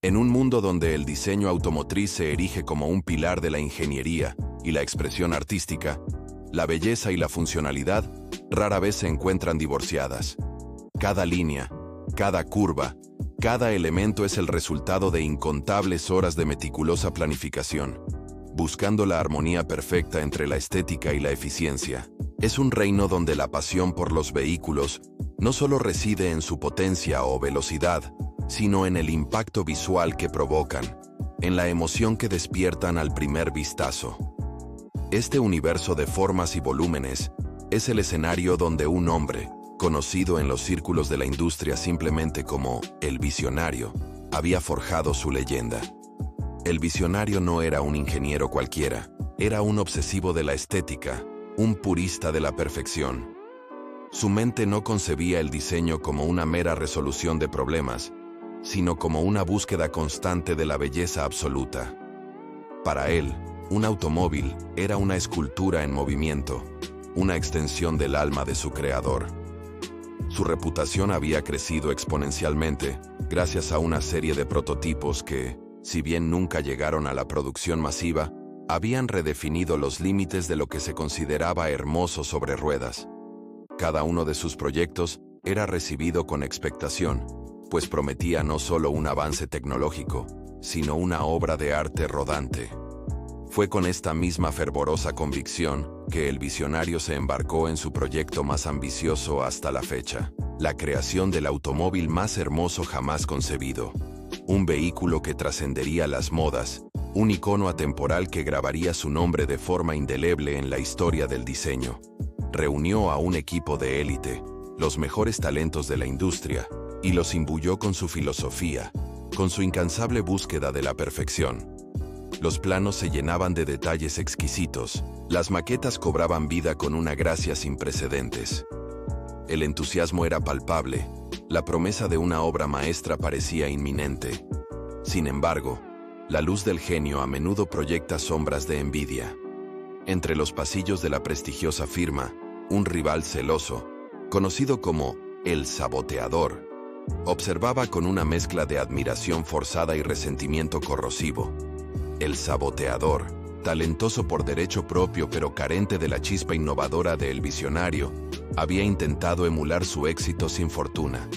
En un mundo donde el diseño automotriz se erige como un pilar de la ingeniería y la expresión artística, la belleza y la funcionalidad rara vez se encuentran divorciadas. Cada línea, cada curva, cada elemento es el resultado de incontables horas de meticulosa planificación, buscando la armonía perfecta entre la estética y la eficiencia. Es un reino donde la pasión por los vehículos no solo reside en su potencia o velocidad, sino en el impacto visual que provocan, en la emoción que despiertan al primer vistazo. Este universo de formas y volúmenes es el escenario donde un hombre, conocido en los círculos de la industria simplemente como el visionario, había forjado su leyenda. El visionario no era un ingeniero cualquiera, era un obsesivo de la estética, un purista de la perfección. Su mente no concebía el diseño como una mera resolución de problemas, sino como una búsqueda constante de la belleza absoluta. Para él, un automóvil era una escultura en movimiento, una extensión del alma de su creador. Su reputación había crecido exponencialmente gracias a una serie de prototipos que, si bien nunca llegaron a la producción masiva, habían redefinido los límites de lo que se consideraba hermoso sobre ruedas. Cada uno de sus proyectos era recibido con expectación, pues prometía no solo un avance tecnológico, sino una obra de arte rodante. Fue con esta misma fervorosa convicción que el visionario se embarcó en su proyecto más ambicioso hasta la fecha, la creación del automóvil más hermoso jamás concebido. Un vehículo que trascendería las modas, un icono atemporal que grabaría su nombre de forma indeleble en la historia del diseño. Reunió a un equipo de élite, los mejores talentos de la industria, y los imbuyó con su filosofía, con su incansable búsqueda de la perfección. Los planos se llenaban de detalles exquisitos, las maquetas cobraban vida con una gracia sin precedentes. El entusiasmo era palpable, la promesa de una obra maestra parecía inminente. Sin embargo, la luz del genio a menudo proyecta sombras de envidia. Entre los pasillos de la prestigiosa firma, un rival celoso, conocido como el saboteador, observaba con una mezcla de admiración forzada y resentimiento corrosivo. El saboteador, talentoso por derecho propio pero carente de la chispa innovadora del visionario, había intentado emular su éxito sin fortuna.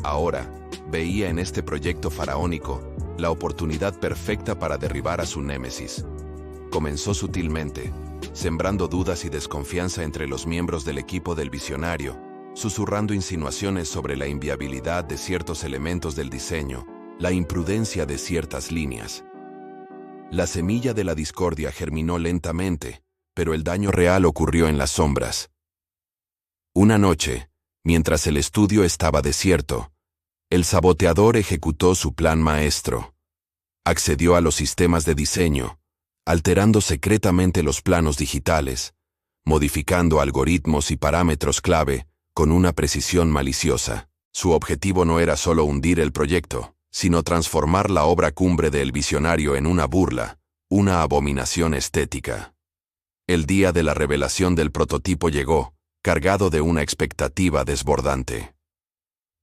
Ahora, veía en este proyecto faraónico la oportunidad perfecta para derribar a su némesis. Comenzó sutilmente, sembrando dudas y desconfianza entre los miembros del equipo del visionario, susurrando insinuaciones sobre la inviabilidad de ciertos elementos del diseño, la imprudencia de ciertas líneas. La semilla de la discordia germinó lentamente, pero el daño real ocurrió en las sombras. Una noche, mientras el estudio estaba desierto, el saboteador ejecutó su plan maestro. Accedió a los sistemas de diseño, alterando secretamente los planos digitales, modificando algoritmos y parámetros clave con una precisión maliciosa. Su objetivo no era solo hundir el proyecto, sino transformar la obra cumbre del visionario en una burla, una abominación estética. El día de la revelación del prototipo llegó, cargado de una expectativa desbordante.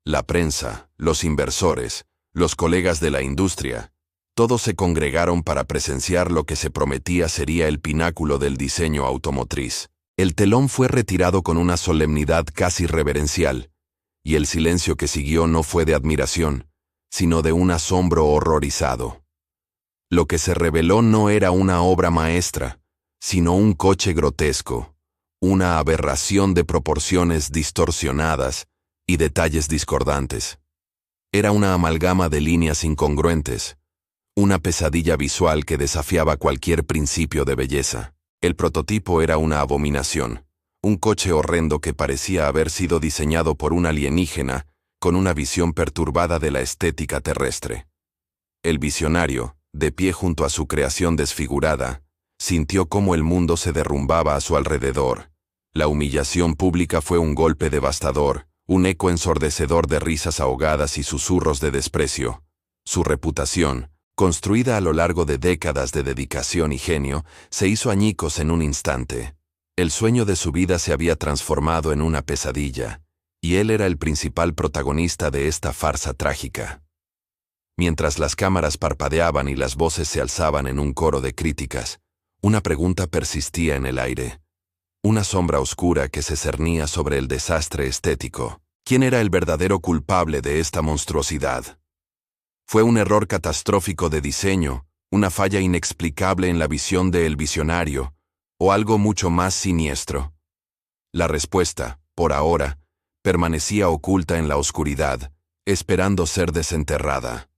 La prensa, los inversores, los colegas de la industria, todos se congregaron para presenciar lo que se prometía sería el pináculo del diseño automotriz. El telón fue retirado con una solemnidad casi reverencial, y el silencio que siguió no fue de admiración, sino de un asombro horrorizado. Lo que se reveló no era una obra maestra, sino un coche grotesco, una aberración de proporciones distorsionadas y detalles discordantes. Era una amalgama de líneas incongruentes, una pesadilla visual que desafiaba cualquier principio de belleza. El prototipo era una abominación, un coche horrendo que parecía haber sido diseñado por un alienígena con una visión perturbada de la estética terrestre. El visionario, de pie junto a su creación desfigurada, sintió cómo el mundo se derrumbaba a su alrededor. La humillación pública fue un golpe devastador, un eco ensordecedor de risas ahogadas y susurros de desprecio. Su reputación, construida a lo largo de décadas de dedicación y genio, se hizo añicos en un instante. El sueño de su vida se había transformado en una pesadilla, y él era el principal protagonista de esta farsa trágica. Mientras las cámaras parpadeaban y las voces se alzaban en un coro de críticas, una pregunta persistía en el aire. Una sombra oscura que se cernía sobre el desastre estético. ¿Quién era el verdadero culpable de esta monstruosidad? ¿Fue un error catastrófico de diseño, una falla inexplicable en la visión del visionario, o algo mucho más siniestro? La respuesta, por ahora, permanecía oculta en la oscuridad, esperando ser desenterrada.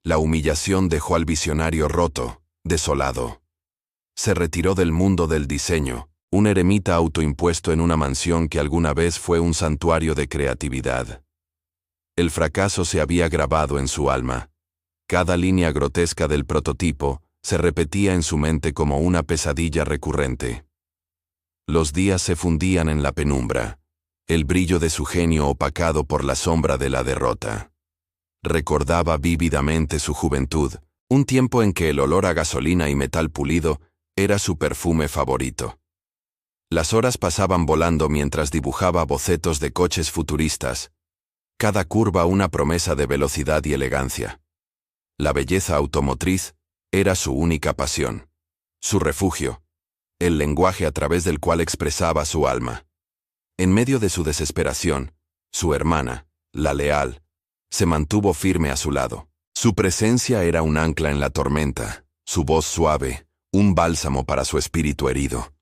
La humillación dejó al visionario roto, desolado. Se retiró del mundo del diseño, un eremita autoimpuesto en una mansión que alguna vez fue un santuario de creatividad. El fracaso se había grabado en su alma. Cada línea grotesca del prototipo se repetía en su mente como una pesadilla recurrente. Los días se fundían en la penumbra, el brillo de su genio opacado por la sombra de la derrota. Recordaba vívidamente su juventud, un tiempo en que el olor a gasolina y metal pulido era su perfume favorito. Las horas pasaban volando mientras dibujaba bocetos de coches futuristas, cada curva una promesa de velocidad y elegancia. La belleza automotriz era su única pasión, su refugio, el lenguaje a través del cual expresaba su alma. En medio de su desesperación, su hermana, la leal, se mantuvo firme a su lado. Su presencia era un ancla en la tormenta, su voz suave, un bálsamo para su espíritu herido.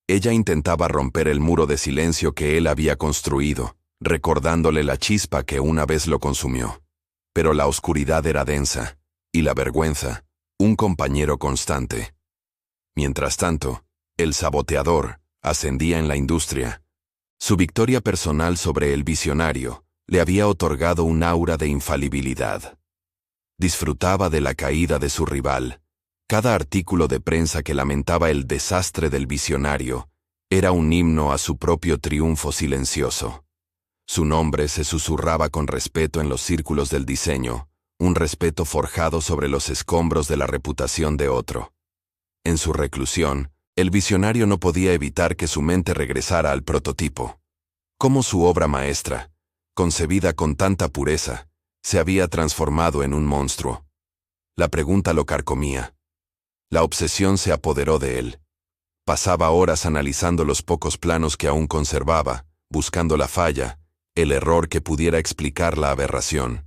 Ella intentaba romper el muro de silencio que él había construido, recordándole la chispa que una vez lo consumió. Pero la oscuridad era densa, y la vergüenza, un compañero constante. Mientras tanto, el saboteador ascendía en la industria. Su victoria personal sobre el visionario le había otorgado un aura de infalibilidad. Disfrutaba de la caída de su rival. Cada artículo de prensa que lamentaba el desastre del visionario era un himno a su propio triunfo silencioso. Su nombre se susurraba con respeto en los círculos del diseño, un respeto forjado sobre los escombros de la reputación de otro. En su reclusión, el visionario no podía evitar que su mente regresara al prototipo. Cómo su obra maestra, concebida con tanta pureza, se había transformado en un monstruo. La pregunta lo carcomía. La obsesión se apoderó de él. Pasaba horas analizando los pocos planos que aún conservaba, buscando la falla, el error que pudiera explicar la aberración.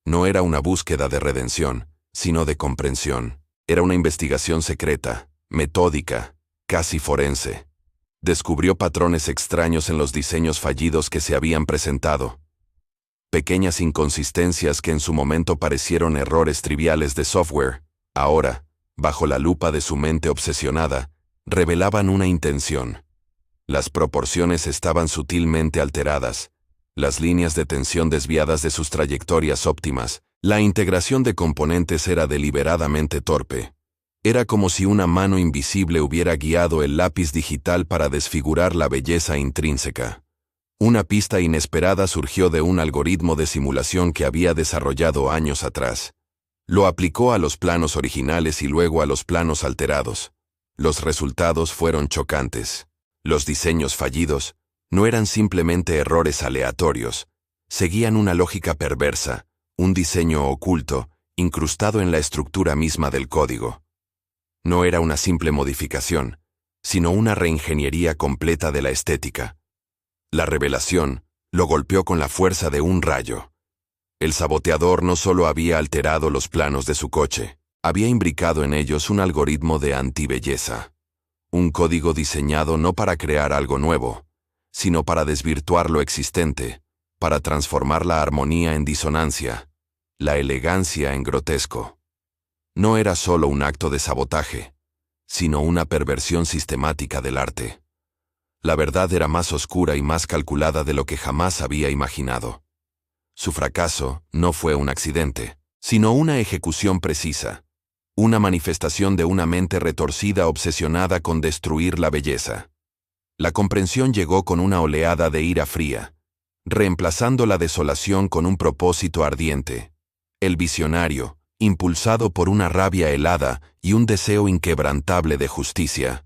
No era una búsqueda de redención, sino de comprensión. Era una investigación secreta, metódica, casi forense. Descubrió patrones extraños en los diseños fallidos que se habían presentado. Pequeñas inconsistencias que en su momento parecieron errores triviales de software, ahora, bajo la lupa de su mente obsesionada, revelaban una intención. Las proporciones estaban sutilmente alteradas, las líneas de tensión desviadas de sus trayectorias óptimas, la integración de componentes era deliberadamente torpe. Era como si una mano invisible hubiera guiado el lápiz digital para desfigurar la belleza intrínseca. Una pista inesperada surgió de un algoritmo de simulación que había desarrollado años atrás. Lo aplicó a los planos originales y luego a los planos alterados. Los resultados fueron chocantes. Los diseños fallidos no eran simplemente errores aleatorios, seguían una lógica perversa, un diseño oculto, incrustado en la estructura misma del código. No era una simple modificación, sino una reingeniería completa de la estética. La revelación lo golpeó con la fuerza de un rayo. El saboteador no solo había alterado los planos de su coche, había imbricado en ellos un algoritmo de antibelleza. Un código diseñado no para crear algo nuevo, sino para desvirtuar lo existente, para transformar la armonía en disonancia, la elegancia en grotesco. No era solo un acto de sabotaje, sino una perversión sistemática del arte. La verdad era más oscura y más calculada de lo que jamás había imaginado. Su fracaso no fue un accidente, sino una ejecución precisa, una manifestación de una mente retorcida obsesionada con destruir la belleza. La comprensión llegó con una oleada de ira fría, reemplazando la desolación con un propósito ardiente. El visionario, impulsado por una rabia helada y un deseo inquebrantable de justicia,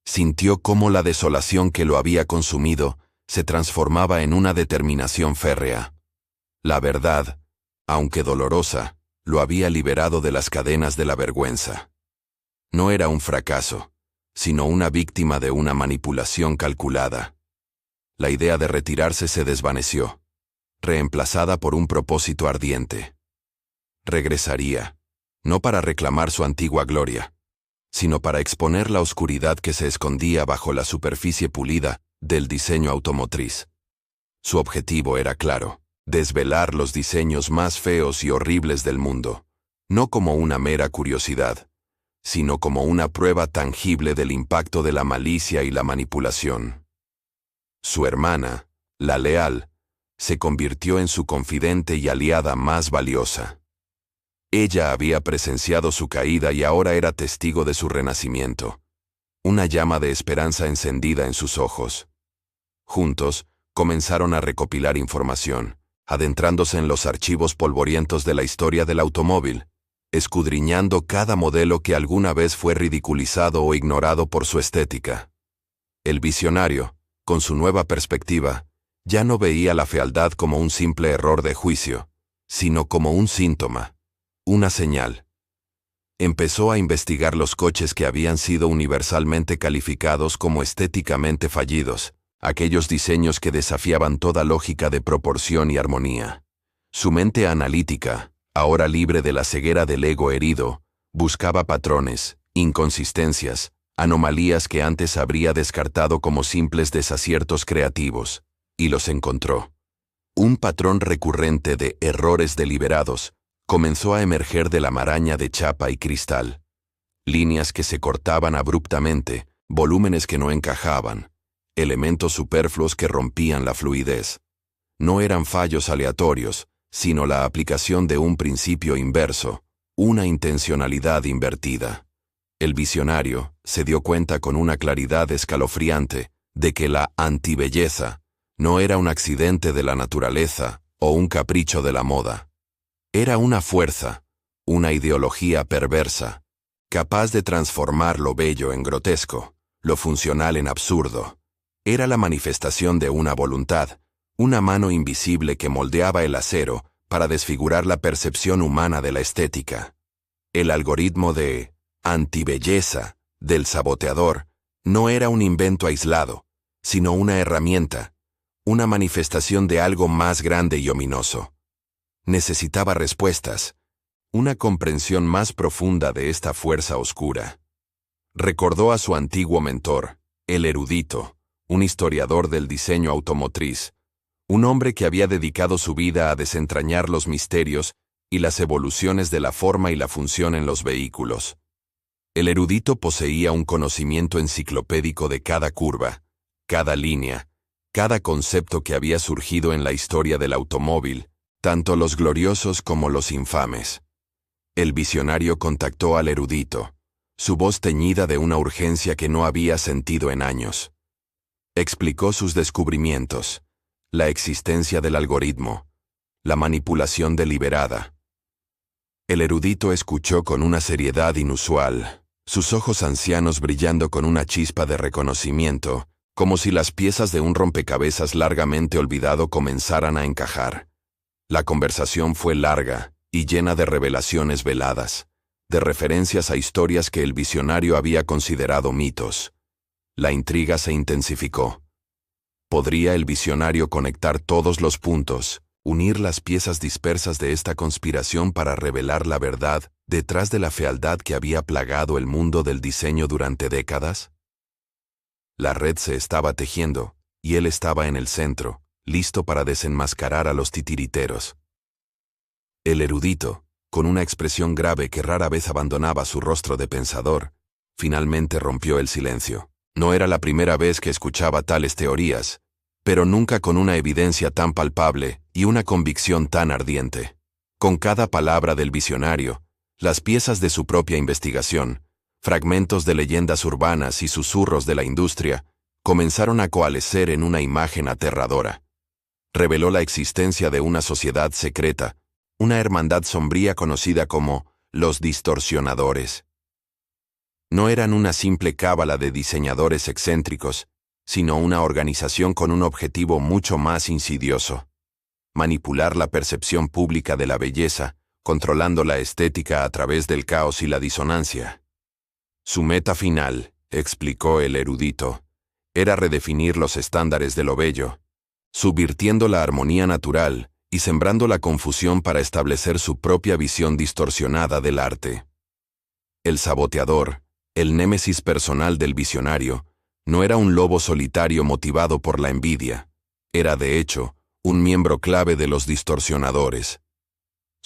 sintió cómo la desolación que lo había consumido se transformaba en una determinación férrea. La verdad, aunque dolorosa, lo había liberado de las cadenas de la vergüenza. No era un fracaso, sino una víctima de una manipulación calculada. La idea de retirarse se desvaneció, reemplazada por un propósito ardiente. Regresaría, no para reclamar su antigua gloria, sino para exponer la oscuridad que se escondía bajo la superficie pulida del diseño automotriz. Su objetivo era claro: desvelar los diseños más feos y horribles del mundo, no como una mera curiosidad, sino como una prueba tangible del impacto de la malicia y la manipulación. Su hermana, la leal, se convirtió en su confidente y aliada más valiosa. Ella había presenciado su caída y ahora era testigo de su renacimiento, una llama de esperanza encendida en sus ojos. Juntos, comenzaron a recopilar información, adentrándose en los archivos polvorientos de la historia del automóvil, escudriñando cada modelo que alguna vez fue ridiculizado o ignorado por su estética. El visionario, con su nueva perspectiva, ya no veía la fealdad como un simple error de juicio, sino como un síntoma, una señal. Empezó a investigar los coches que habían sido universalmente calificados como estéticamente fallidos, aquellos diseños que desafiaban toda lógica de proporción y armonía. Su mente analítica, ahora libre de la ceguera del ego herido, buscaba patrones, inconsistencias, anomalías que antes habría descartado como simples desaciertos creativos, y los encontró. Un patrón recurrente de errores deliberados comenzó a emerger de la maraña de chapa y cristal. Líneas que se cortaban abruptamente, volúmenes que no encajaban, elementos superfluos que rompían la fluidez. No eran fallos aleatorios, sino la aplicación de un principio inverso, una intencionalidad invertida. El visionario se dio cuenta con una claridad escalofriante de que la antibelleza no era un accidente de la naturaleza o un capricho de la moda. Era una fuerza, una ideología perversa, capaz de transformar lo bello en grotesco, lo funcional en absurdo. Era la manifestación de una voluntad, una mano invisible que moldeaba el acero para desfigurar la percepción humana de la estética. El algoritmo de antibelleza del saboteador no era un invento aislado, sino una herramienta, una manifestación de algo más grande y ominoso. Necesitaba respuestas, una comprensión más profunda de esta fuerza oscura. Recordó a su antiguo mentor, el erudito, un historiador del diseño automotriz, un hombre que había dedicado su vida a desentrañar los misterios y las evoluciones de la forma y la función en los vehículos. El erudito poseía un conocimiento enciclopédico de cada curva, cada línea, cada concepto que había surgido en la historia del automóvil, tanto los gloriosos como los infames. El visionario contactó al erudito, su voz teñida de una urgencia que no había sentido en años. Explicó sus descubrimientos, la existencia del algoritmo, la manipulación deliberada. El erudito escuchó con una seriedad inusual, sus ojos ancianos brillando con una chispa de reconocimiento, como si las piezas de un rompecabezas largamente olvidado comenzaran a encajar. La conversación fue larga y llena de revelaciones veladas, de referencias a historias que el visionario había considerado mitos. La intriga se intensificó. ¿Podría el visionario conectar todos los puntos, unir las piezas dispersas de esta conspiración para revelar la verdad detrás de la fealdad que había plagado el mundo del diseño durante décadas? La red se estaba tejiendo, y él estaba en el centro, listo para desenmascarar a los titiriteros. El erudito, con una expresión grave que rara vez abandonaba su rostro de pensador, finalmente rompió el silencio. No era la primera vez que escuchaba tales teorías, pero nunca con una evidencia tan palpable y una convicción tan ardiente. Con cada palabra del visionario, las piezas de su propia investigación, fragmentos de leyendas urbanas y susurros de la industria, comenzaron a coalescer en una imagen aterradora. Reveló la existencia de una sociedad secreta, una hermandad sombría conocida como los distorsionadores. No eran una simple cábala de diseñadores excéntricos, sino una organización con un objetivo mucho más insidioso: manipular la percepción pública de la belleza controlando la estética a través del caos y la disonancia. Su meta final, explicó el erudito, era redefinir los estándares de lo bello, subvirtiendo la armonía natural y sembrando la confusión para establecer su propia visión distorsionada del arte. El saboteador, el némesis personal del visionario, no era un lobo solitario motivado por la envidia, era de hecho un miembro clave de los distorsionadores.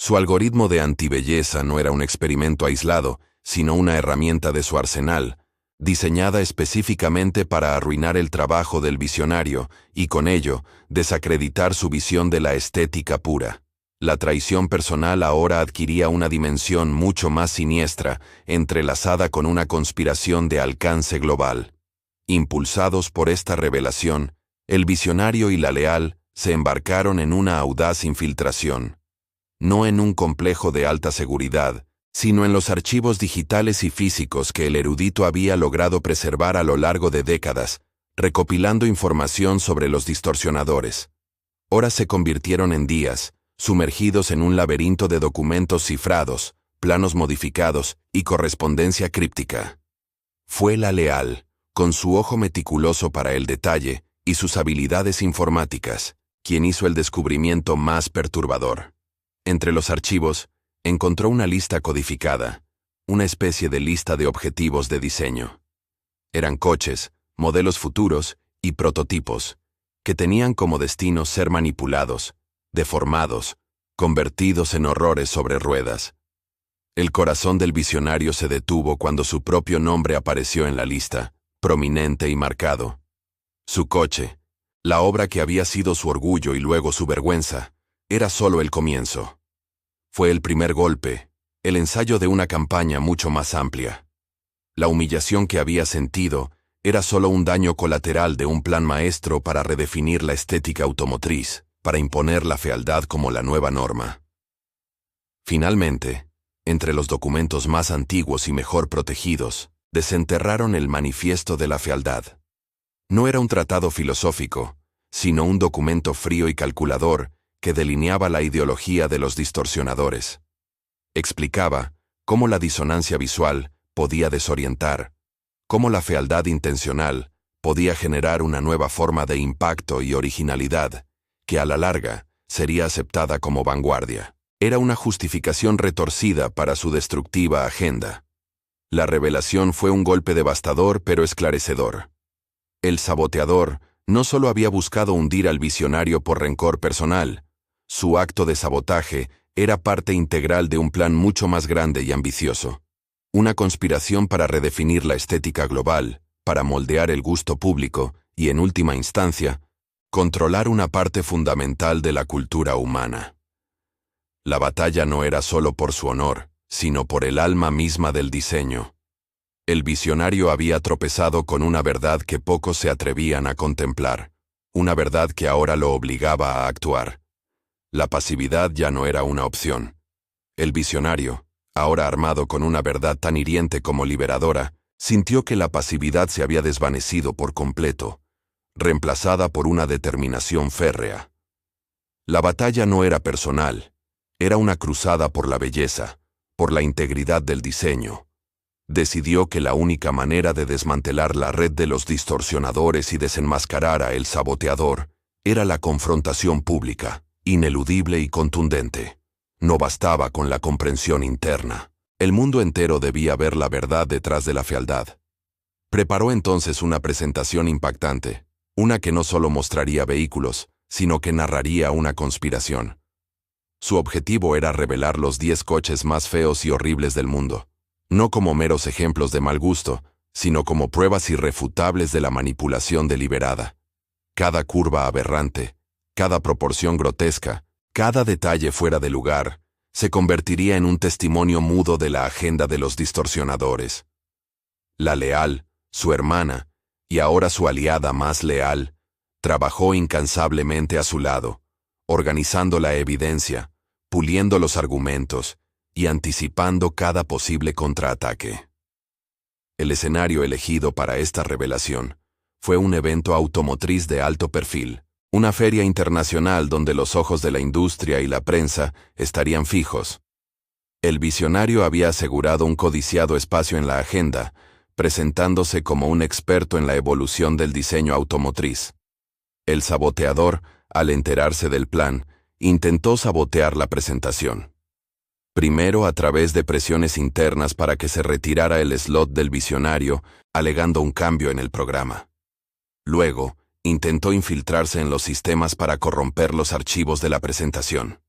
Su algoritmo de antibelleza no era un experimento aislado, sino una herramienta de su arsenal, diseñada específicamente para arruinar el trabajo del visionario y con ello desacreditar su visión de la estética pura. La traición personal ahora adquiría una dimensión mucho más siniestra, entrelazada con una conspiración de alcance global. Impulsados por esta revelación, el visionario y la leal se embarcaron en una audaz infiltración. No en un complejo de alta seguridad, sino en los archivos digitales y físicos que el erudito había logrado preservar a lo largo de décadas, recopilando información sobre los distorsionadores. Horas se convirtieron en días, sumergidos en un laberinto de documentos cifrados, planos modificados y correspondencia críptica. Fue la leal, con su ojo meticuloso para el detalle y sus habilidades informáticas, quien hizo el descubrimiento más perturbador. Entre los archivos, encontró una lista codificada, una especie de lista de objetivos de diseño. Eran coches, modelos futuros y prototipos, que tenían como destino ser manipulados, deformados, convertidos en horrores sobre ruedas. El corazón del visionario se detuvo cuando su propio nombre apareció en la lista, prominente y marcado. Su coche, la obra que había sido su orgullo y luego su vergüenza, era solo el comienzo. Fue el primer golpe, el ensayo de una campaña mucho más amplia. La humillación que había sentido era solo un daño colateral de un plan maestro para redefinir la estética automotriz, para imponer la fealdad como la nueva norma. Finalmente, entre los documentos más antiguos y mejor protegidos, desenterraron el Manifiesto de la Fealdad. No era un tratado filosófico, sino un documento frío y calculador que delineaba la ideología de los distorsionadores. Explicaba cómo la disonancia visual podía desorientar, cómo la fealdad intencional podía generar una nueva forma de impacto y originalidad, que a la larga sería aceptada como vanguardia. Era una justificación retorcida para su destructiva agenda. La revelación fue un golpe devastador pero esclarecedor. El saboteador no solo había buscado hundir al visionario por rencor personal, su acto de sabotaje era parte integral de un plan mucho más grande y ambicioso. Una conspiración para redefinir la estética global, para moldear el gusto público y, en última instancia, controlar una parte fundamental de la cultura humana. La batalla no era solo por su honor, sino por el alma misma del diseño. El visionario había tropezado con una verdad que pocos se atrevían a contemplar, una verdad que ahora lo obligaba a actuar. La pasividad ya no era una opción. El visionario, ahora armado con una verdad tan hiriente como liberadora, sintió que la pasividad se había desvanecido por completo, reemplazada por una determinación férrea. La batalla no era personal, era una cruzada por la belleza, por la integridad del diseño. Decidió que la única manera de desmantelar la red de los distorsionadores y desenmascarar a el saboteador era la confrontación pública, ineludible y contundente. No bastaba con la comprensión interna. El mundo entero debía ver la verdad detrás de la fealdad. Preparó entonces una presentación impactante, una que no solo mostraría vehículos, sino que narraría una conspiración. Su objetivo era revelar los 10 coches más feos y horribles del mundo, no como meros ejemplos de mal gusto, sino como pruebas irrefutables de la manipulación deliberada. Cada curva aberrante, cada proporción grotesca, cada detalle fuera de lugar, se convertiría en un testimonio mudo de la agenda de los distorsionadores. La leal, su hermana, y ahora su aliada más leal, trabajó incansablemente a su lado, organizando la evidencia, puliendo los argumentos y anticipando cada posible contraataque. El escenario elegido para esta revelación fue un evento automotriz de alto perfil, una feria internacional donde los ojos de la industria y la prensa estarían fijos. El visionario había asegurado un codiciado espacio en la agenda, presentándose como un experto en la evolución del diseño automotriz. El saboteador, al enterarse del plan, intentó sabotear la presentación. Primero a través de presiones internas para que se retirara el slot del visionario, alegando un cambio en el programa. Luego, intentó infiltrarse en los sistemas para corromper los archivos de la presentación.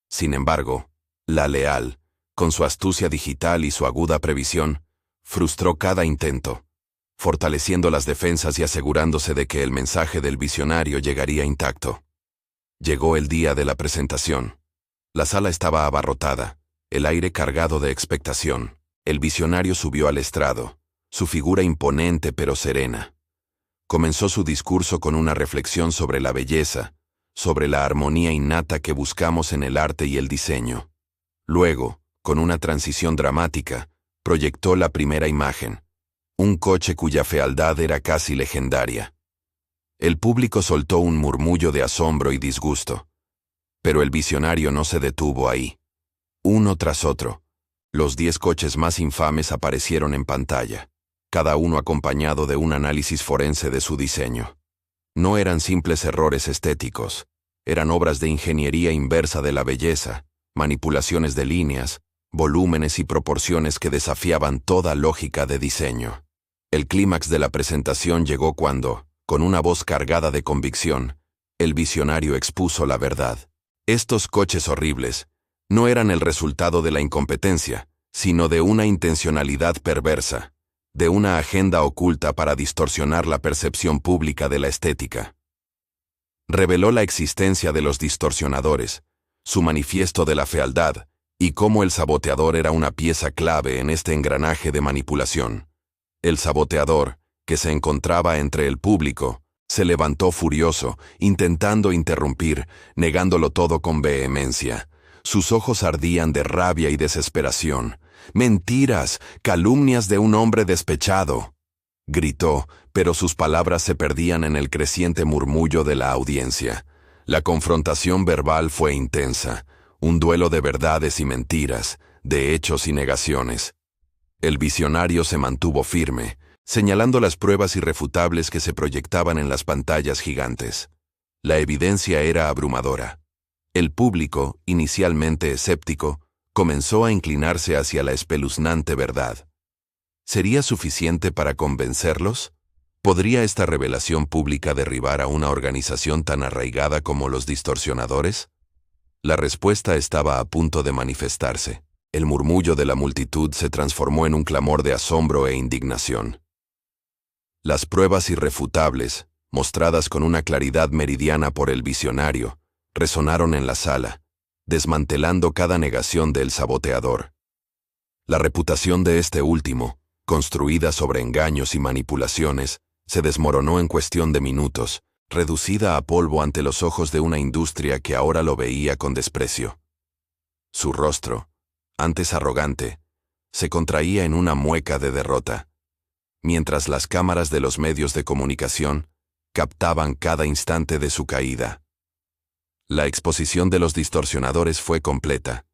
Sin embargo, la leal, con su astucia digital y su aguda previsión, frustró cada intento, fortaleciendo las defensas y asegurándose de que el mensaje del visionario llegaría intacto. Llegó el día de la presentación. La sala estaba abarrotada, el aire cargado de expectación. El visionario subió al estrado, su figura imponente pero serena. Comenzó su discurso con una reflexión sobre la belleza, sobre la armonía innata que buscamos en el arte y el diseño. Luego, con una transición dramática, proyectó la primera imagen, un coche cuya fealdad era casi legendaria. El público soltó un murmullo de asombro y disgusto. Pero el visionario no se detuvo ahí. Uno tras otro, los 10 coches más infames aparecieron en pantalla, cada uno acompañado de un análisis forense de su diseño. No eran simples errores estéticos, eran obras de ingeniería inversa de la belleza, manipulaciones de líneas, volúmenes y proporciones que desafiaban toda lógica de diseño. El clímax de la presentación llegó cuando, con una voz cargada de convicción, el visionario expuso la verdad. Estos coches horribles no eran el resultado de la incompetencia, sino de una intencionalidad perversa, de una agenda oculta para distorsionar la percepción pública de la estética. Reveló la existencia de los distorsionadores, su manifiesto de la fealdad, y cómo el saboteador era una pieza clave en este engranaje de manipulación. El saboteador, que se encontraba entre el público, se levantó furioso, intentando interrumpir, negándolo todo con vehemencia. Sus ojos ardían de rabia y desesperación. «¡Mentiras! ¡Calumnias de un hombre despechado!», gritó, pero sus palabras se perdían en el creciente murmullo de la audiencia. La confrontación verbal fue intensa, un duelo de verdades y mentiras, de hechos y negaciones. El visionario se mantuvo firme, señalando las pruebas irrefutables que se proyectaban en las pantallas gigantes. La evidencia era abrumadora. El público, inicialmente escéptico, comenzó a inclinarse hacia la espeluznante verdad. ¿Sería suficiente para convencerlos? ¿Podría esta revelación pública derribar a una organización tan arraigada como los distorsionadores? La respuesta estaba a punto de manifestarse. El murmullo de la multitud se transformó en un clamor de asombro e indignación. Las pruebas irrefutables, mostradas con una claridad meridiana por el visionario, resonaron en la sala, desmantelando cada negación del saboteador. La reputación de este último, construida sobre engaños y manipulaciones, se desmoronó en cuestión de minutos, reducida a polvo ante los ojos de una industria que ahora lo veía con desprecio. Su rostro, antes arrogante, se contraía en una mueca de derrota, mientras las cámaras de los medios de comunicación captaban cada instante de su caída. La exposición de los distorsionadores fue completa.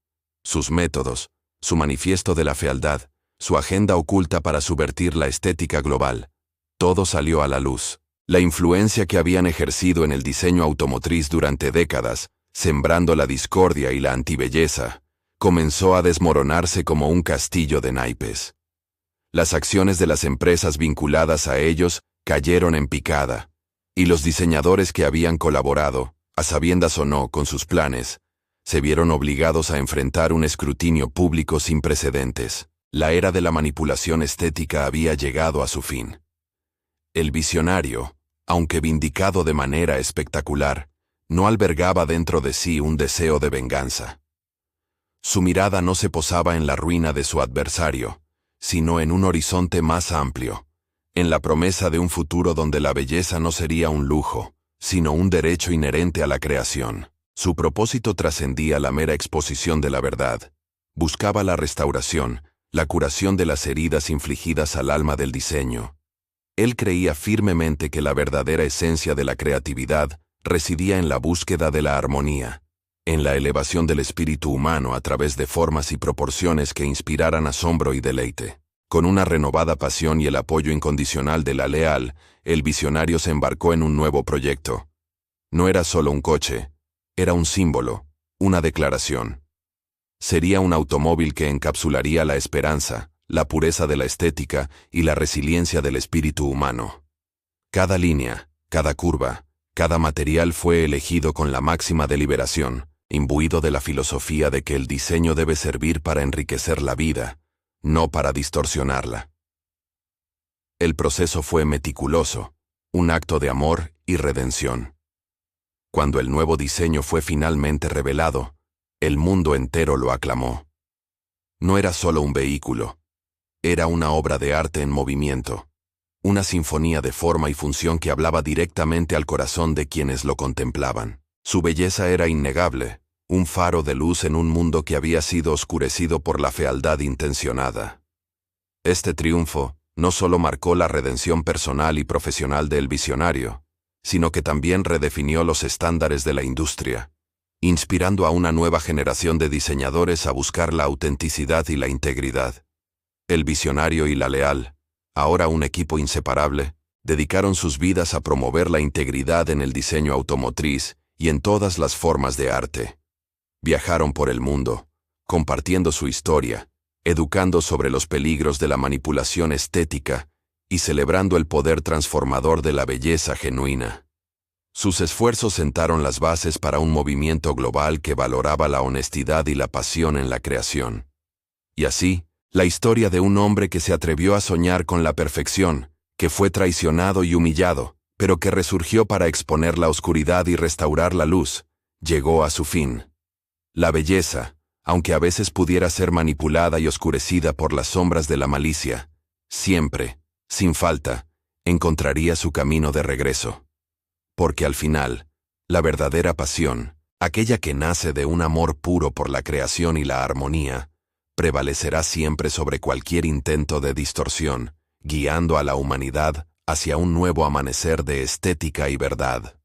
Sus métodos, su manifiesto de la fealdad, su agenda oculta para subvertir la estética global, todo salió a la luz. La influencia que habían ejercido en el diseño automotriz durante décadas, sembrando la discordia y la antibelleza, comenzó a desmoronarse como un castillo de naipes. Las acciones de las empresas vinculadas a ellos cayeron en picada, y los diseñadores que habían colaborado, a sabiendas o no con sus planes, se vieron obligados a enfrentar un escrutinio público sin precedentes. La era de la manipulación estética había llegado a su fin. El visionario, aunque vindicado de manera espectacular, no albergaba dentro de sí un deseo de venganza. Su mirada no se posaba en la ruina de su adversario, sino en un horizonte más amplio, en la promesa de un futuro donde la belleza no sería un lujo, sino un derecho inherente a la creación. Su propósito trascendía la mera exposición de la verdad. Buscaba la restauración, la curación de las heridas infligidas al alma del diseño. Él creía firmemente que la verdadera esencia de la creatividad residía en la búsqueda de la armonía, en la elevación del espíritu humano a través de formas y proporciones que inspiraran asombro y deleite. Con una renovada pasión y el apoyo incondicional de la Leal, el visionario se embarcó en un nuevo proyecto. No era solo un coche, era un símbolo, una declaración. Sería un automóvil que encapsularía la esperanza, la pureza de la estética y la resiliencia del espíritu humano. Cada línea, cada curva, cada material fue elegido con la máxima deliberación, imbuido de la filosofía de que el diseño debe servir para enriquecer la vida, no para distorsionarla. El proceso fue meticuloso, un acto de amor y redención. Cuando el nuevo diseño fue finalmente revelado, el mundo entero lo aclamó. No era solo un vehículo, era una obra de arte en movimiento, una sinfonía de forma y función que hablaba directamente al corazón de quienes lo contemplaban. Su belleza era innegable, un faro de luz en un mundo que había sido oscurecido por la fealdad intencionada. Este triunfo no solo marcó la redención personal y profesional del visionario, sino que también redefinió los estándares de la industria, inspirando a una nueva generación de diseñadores a buscar la autenticidad y la integridad. El visionario y la Leal, ahora un equipo inseparable, dedicaron sus vidas a promover la integridad en el diseño automotriz y en todas las formas de arte. Viajaron por el mundo, compartiendo su historia, educando sobre los peligros de la manipulación estética y celebrando el poder transformador de la belleza genuina. Sus esfuerzos sentaron las bases para un movimiento global que valoraba la honestidad y la pasión en la creación. Y así, la historia de un hombre que se atrevió a soñar con la perfección, que fue traicionado y humillado, pero que resurgió para exponer la oscuridad y restaurar la luz, llegó a su fin. La belleza, aunque a veces pudiera ser manipulada y oscurecida por las sombras de la malicia, siempre, sin falta, encontraría su camino de regreso. Porque al final, la verdadera pasión, aquella que nace de un amor puro por la creación y la armonía, prevalecerá siempre sobre cualquier intento de distorsión, guiando a la humanidad hacia un nuevo amanecer de estética y verdad.